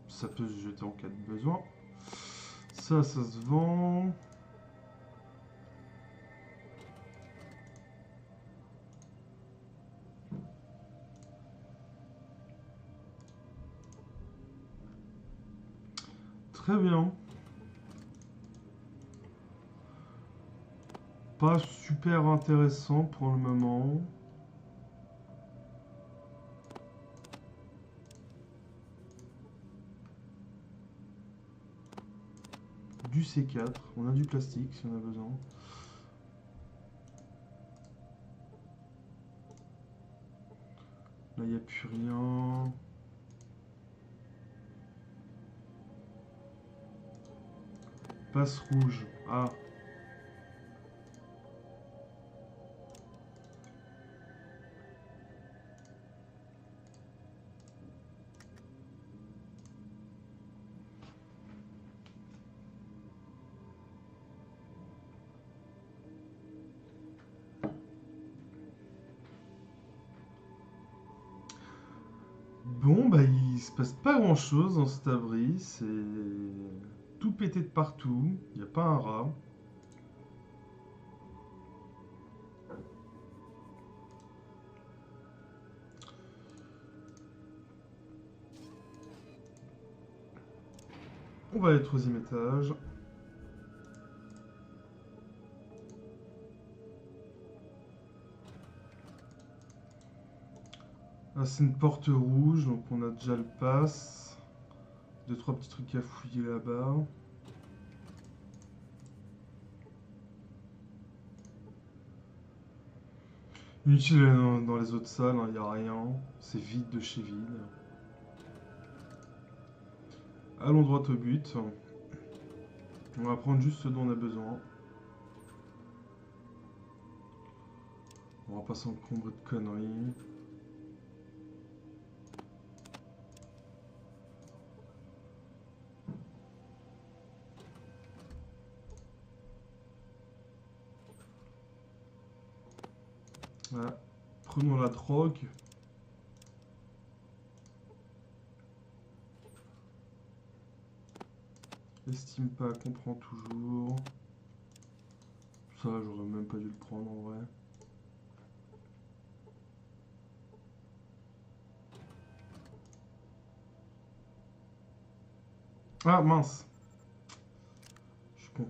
Ça peut se jeter en cas de besoin. Ça se vend. Très bien. Pas super intéressant pour le moment. Du C4, on a du plastique si on a besoin. Là, il n'y a plus rien. Passe rouge. Ah. Bon, bah, il se passe pas grand chose dans cet abri. C'est tout pété de partout. Il n'y a pas un rat. On va aller au troisième étage. Ah, c'est une porte rouge, donc on a déjà le pass. Deux, trois petits trucs à fouiller là-bas. Inutile dans les autres salles, il n'y a rien. C'est vide de chez vide. Allons droit au but. On va prendre juste ce dont on a besoin. On va pas s'encombrer de conneries. Voilà. Prenons la drogue. Estime pas, comprend toujours. Ça, j'aurais même pas dû le prendre en vrai. Ah mince. Je suis con.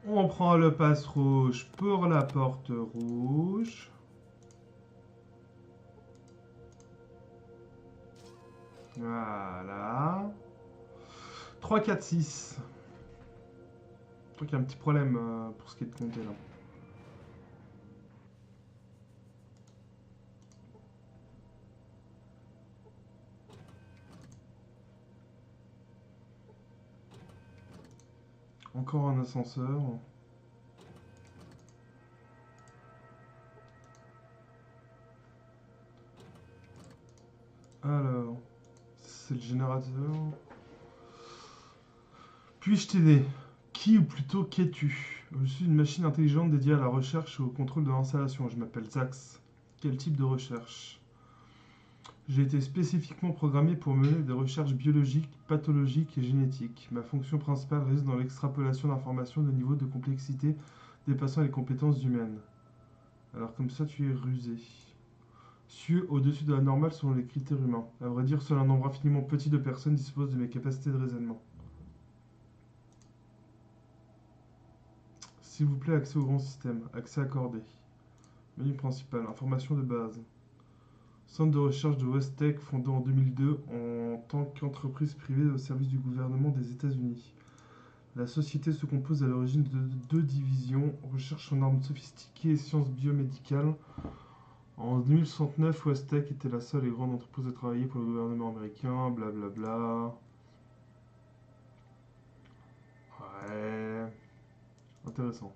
On prend le passe rouge pour la porte rouge. Voilà. 3, 4, 6. Je crois qu'il y a un petit problème pour ce qui est de compter là. Encore un ascenseur. Alors, c'est le générateur. Puis-je t'aider? Qui ou plutôt qu'es-tu? Je suis une machine intelligente dédiée à la recherche et au contrôle de l'installation. Je m'appelle Zax. Quel type de recherche? J'ai été spécifiquement programmé pour mener des recherches biologiques, pathologiques et génétiques. Ma fonction principale réside dans l'extrapolation d'informations de niveau de complexité dépassant les compétences humaines. Alors comme ça, tu es rusé. Cieux au-dessus de la normale selon les critères humains. À vrai dire, seul un nombre infiniment petit de personnes dispose de mes capacités de raisonnement. S'il vous plaît, accès au grand système. Accès accordé. Menu principal. Information de base. Centre de recherche de West-Tech fondé en 2002 en tant qu'entreprise privée au service du gouvernement des États-Unis. La société se compose à l'origine de deux divisions, recherche en armes sophistiquées et sciences biomédicales. En 2069, West-Tech était la seule et grande entreprise à travailler pour le gouvernement américain, blablabla. Ouais. Intéressant.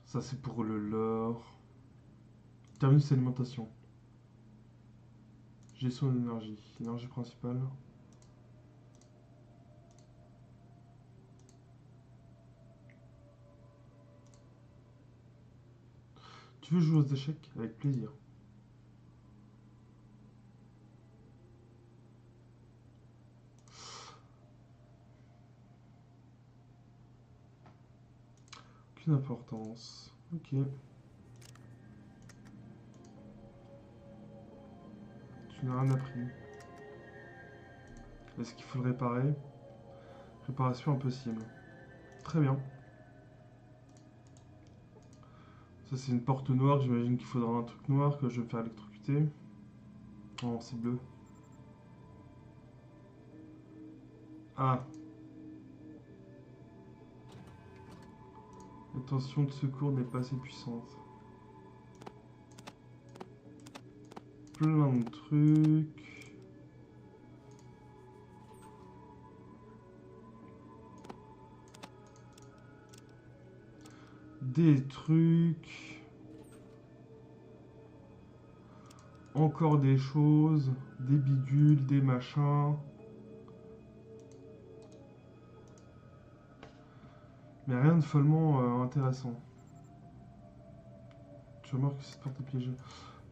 Ça, c'est pour le lore. Terminus alimentation. Gestion d'énergie. Énergie principale. Tu veux jouer aux échecs? Avec plaisir. Aucune importance. Ok. Tu n'as rien appris. Est-ce qu'il faut le réparer? Réparation impossible. Très bien. Ça, c'est une porte noire. J'imagine qu'il faudra un truc noir que je vais me faire électrocuter. Oh, c'est bleu. Ah. La tension de secours n'est pas assez puissante. Plein de trucs. Des trucs. Encore des choses. Des bidules, des machins. Mais rien de follement intéressant. Tu remarques que cette porte est piégée.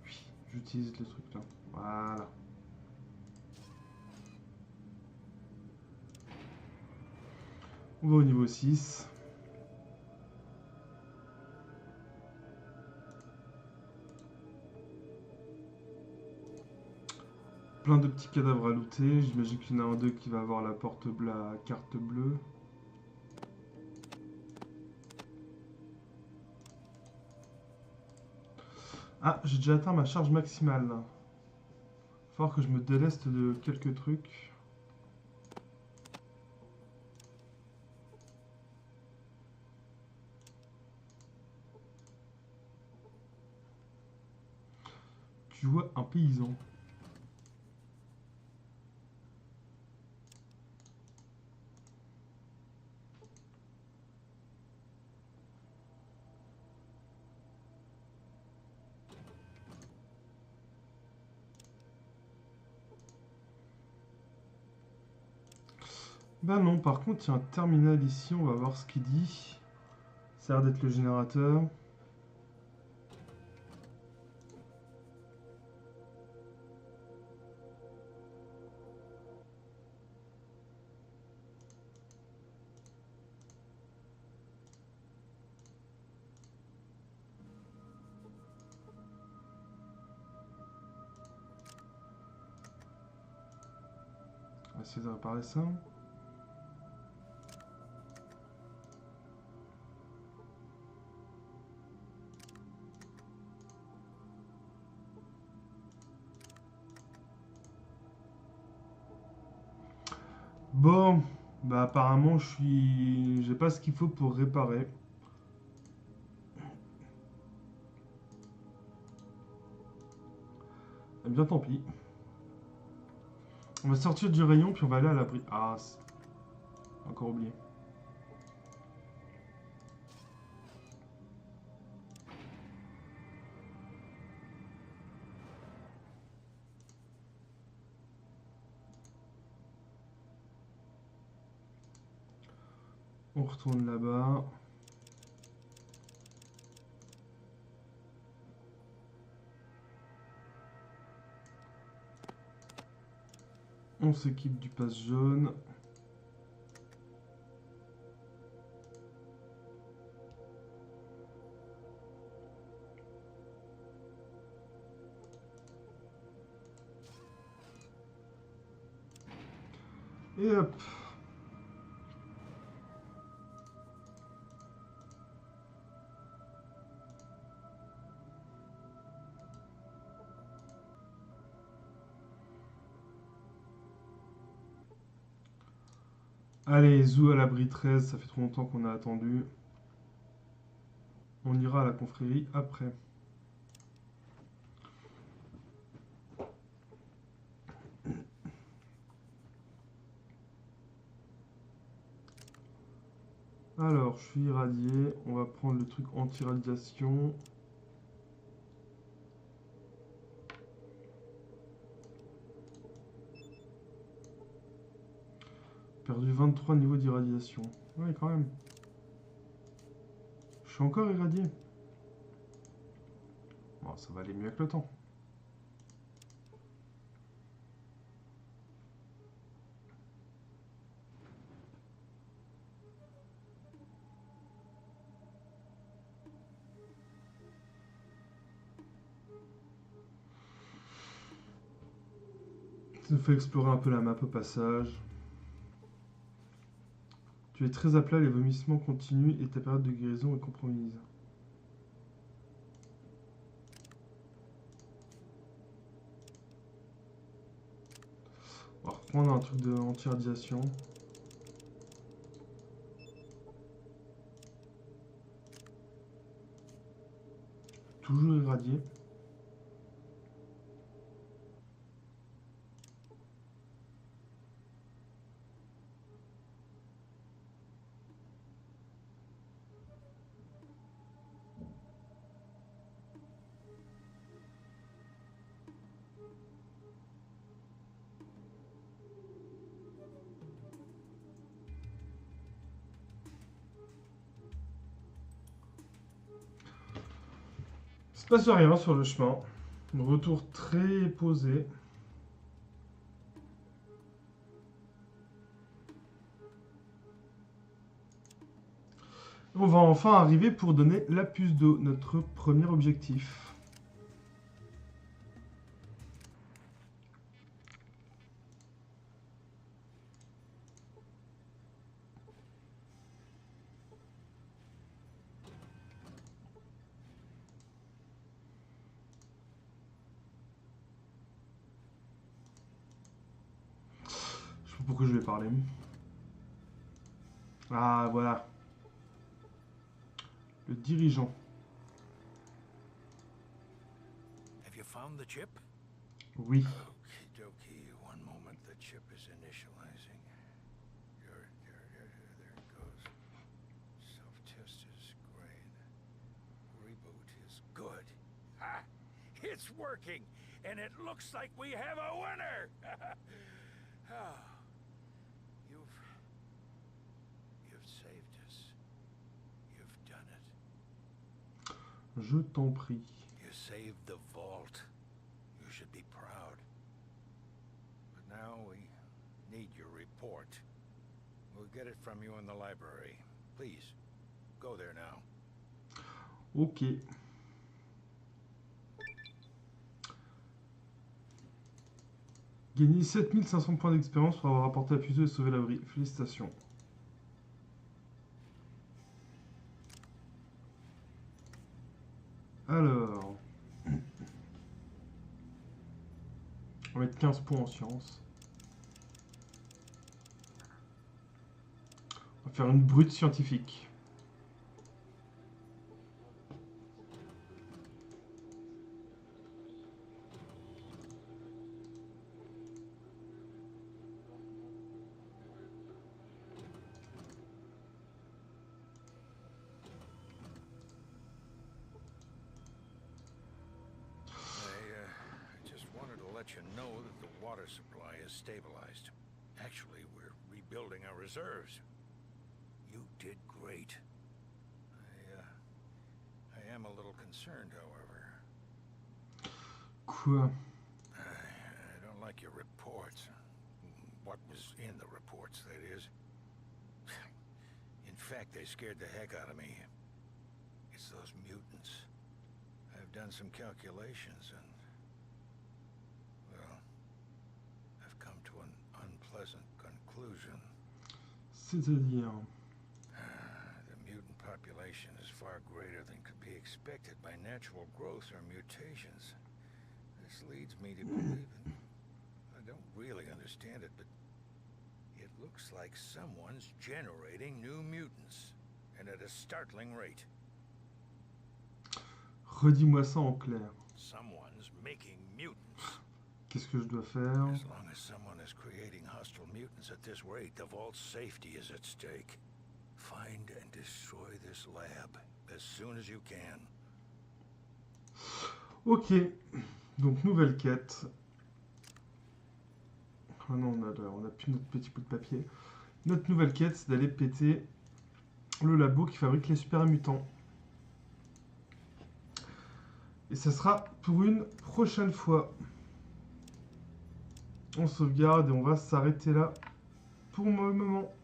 Oui, j'utilise le truc là. Voilà. On va au niveau 6. Plein de petits cadavres à looter. J'imagine qu'il y en a un d'eux qui va avoir la porte bleue, la carte bleue. Ah, j'ai déjà atteint ma charge maximale. Là. Faut falloir que je me déleste de quelques trucs. Tu vois un paysan. Bah non, par contre, il y a un terminal ici, on va voir ce qu'il dit. Ça a l'air d'être le générateur. va essayer de réparer ça. Bon, bah apparemment j'ai pas ce qu'il faut pour réparer. Eh bien tant pis. On va sortir du rayon puis on va aller à l'abri. Ah, encore oublié. On retourne là-bas. On s'équipe du pass jaune. Et hop. Allez, Zou à l'abri 13, ça fait trop longtemps qu'on a attendu. On ira à la confrérie après. Alors, je suis irradié. On va prendre le truc anti-radiation. Perdu 23 niveaux d'irradiation. Ouais, quand même. Je suis encore irradié. Bon, ça va aller mieux avec le temps. Ça nous fait explorer un peu la map au passage. Tu es très à plat, les vomissements continuent et ta période de guérison est compromise. On va reprendre un truc de anti-radiation. Toujours irradié. Il se passe rien sur le chemin. Retour très posé. On va enfin arriver pour donner la puce d'eau, notre premier objectif. Je sais pas pourquoi je vais parler. Ah, voilà. Le dirigeant. Have you found the chip? Oui. Okie dokie. One moment, the chip is initializing. There it goes. Self-test is great. Reboot is good. Ha! It's working, and it looks like we have a winner. Oh, you've saved us. You've done it. Je t'en prie. You saved the vault. You should be proud. But now we need your report. We'll get it from you in the library. Please, go there now. Ok. Gagner 7500 points d'expérience pour avoir apporté la puceuse et sauvé l'abri. Félicitations. Alors... On va mettre 15 points en science. On va faire une brute scientifique. You know that the water supply is stabilized. Actually, we're rebuilding our reserves. You did great. I am a little concerned, however. Quoi? I don't like your reports. What was in the reports, that is. In fact, they scared the heck out of me. It's those mutants. I've done some calculations and... Unpleasant conclusion. C'est-à-dire? The mutant population is far greater than could be expected by natural growth or mutations. This leads me to believe, and I don't really understand it, but it looks like someone's generating new mutants, and at a startling rate. Redis-moi ça en clair. Someone's making mutants. Qu'est-ce que je dois faire? As long as someone is creating hostile mutants at this rate, the Vault's safety is at stake. Find and destroy this lab as soon as you can. Ok. Donc, nouvelle quête. Ah non, on a plus notre petit bout de papier. Notre nouvelle quête, c'est d'aller péter le labo qui fabrique les super mutants. Et ça sera pour une prochaine fois. On sauvegarde et on va s'arrêter là pour le moment.